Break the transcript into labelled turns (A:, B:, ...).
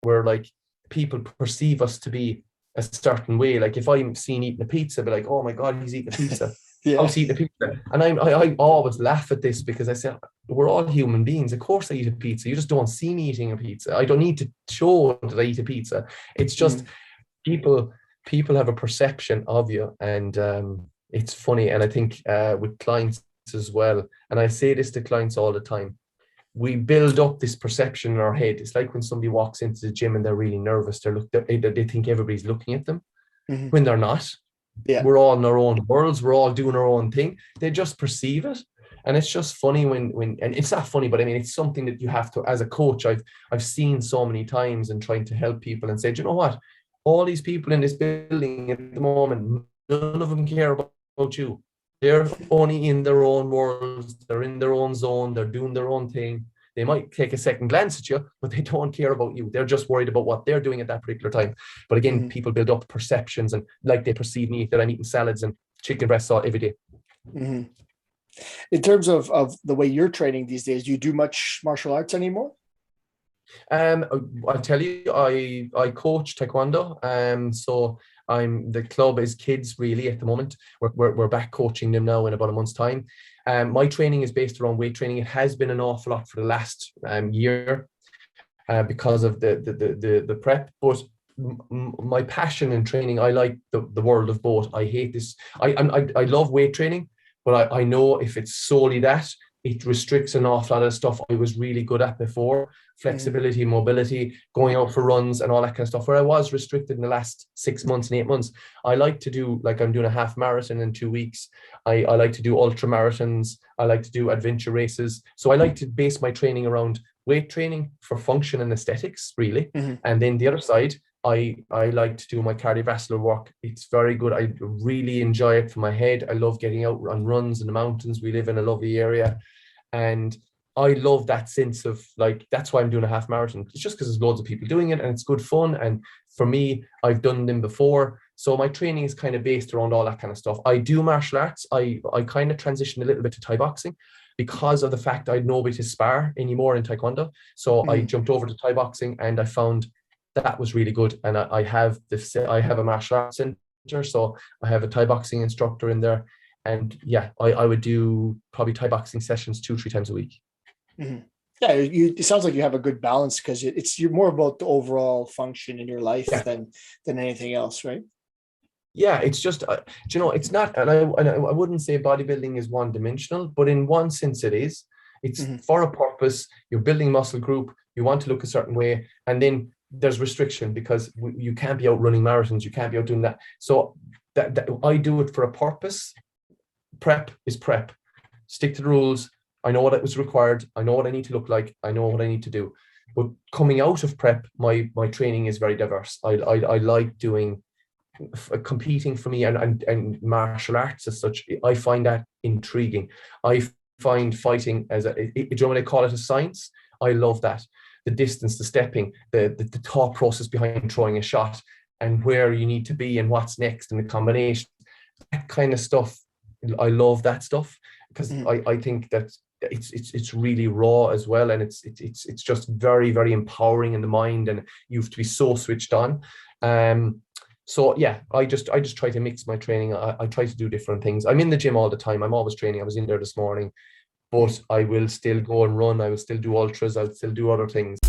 A: Where like people perceive us to be a certain way. Like if I'm seen eating a pizza, be like, oh my God, he's eating a pizza. I
B: Yeah.
A: was eating a pizza. And I always laugh at this because I say, we're all human beings. Of course I eat a pizza. You just don't see me eating a pizza. I don't need to show that I eat a pizza. It's just people have a perception of you. And it's funny. And I think with clients as well, and I say this to clients all the time, we build up this perception in our head. It's like when somebody walks into the gym and they're really nervous, they think everybody's looking at them when they're not.
B: Yeah.
A: We're all in our own worlds. We're all doing our own thing. They just perceive it. And it's just funny when and it's not funny, but I mean, it's something that you have to, as a coach, I've seen so many times and trying to help people and say, do you know what? All these people in this building at the moment, none of them care about you. They're only in their own worlds. They're in their own zone. They're doing their own thing. They might take a second glance at you, but they don't care about you. They're just worried about what they're doing at that particular time. But again, people build up perceptions and like they perceive me that I'm eating salads and chicken breasts all every day.
B: In terms of the way you're training these days, do you do much martial arts anymore?
A: I'll tell you, I coach taekwondo. So the club is kids really at the moment. We're back coaching them now in about a month's time. My training is based around weight training. It has been an awful lot for the last year because of the prep. But my passion in training, I like the world of both. I hate this. I love weight training, but I know if it's solely that, it restricts an awful lot of stuff I was really good at before. Flexibility, mobility, going out for runs and all that kind of stuff, where I was restricted in the last 6 months and 8 months. I like to do, like I'm doing a half marathon in 2 weeks. I like to do ultra marathons. I like to do adventure races. So I like to base my training around weight training for function and aesthetics, really. And then the other side, I like to do my cardiovascular work. It's very good. I really enjoy it for my head. I love getting out on runs in the mountains. We live in a lovely area. And I love that sense of like, that's why I'm doing a half marathon. It's just because there's loads of people doing it and it's good fun. And for me, I've done them before. So my training is kind of based around all that kind of stuff. I do martial arts. I kind of transitioned a little bit to Thai boxing because of the fact I had nobody to spar anymore in Taekwondo. So I jumped over to Thai boxing and I found that was really good. And I have a martial arts center. So I have a Thai boxing instructor in there. And yeah, I would do probably Thai boxing sessions 2-3 times a week.
B: Yeah, it sounds like you have a good balance because you're more about the overall function in your life than anything else, right?
A: Yeah, it's just it's not, and I wouldn't say bodybuilding is one dimensional, but in one sense it is. It's for a purpose. You're building muscle group. You want to look a certain way, and then there's restriction because you can't be out running marathons. You can't be out doing that. So that I do it for a purpose. Prep is prep. Stick to the rules. I know what it was required. I know what I need to look like. I know what I need to do. But coming out of prep, my training is very diverse. I like doing competing for me and martial arts as such. I find that intriguing. I find fighting as do you know when they call it a science? I love that. The distance, the stepping, the thought process behind throwing a shot and where you need to be and what's next and the combination. That kind of stuff. I love that stuff because I think that it's really raw as well, and it's just very, very empowering in the mind, and you have to be so switched on. So yeah, I just try to mix my training. I try to do different things. I'm in the gym all the time. I'm always training. I was in there this morning, but I will still go and run. I will still do ultras. I'll still do other things.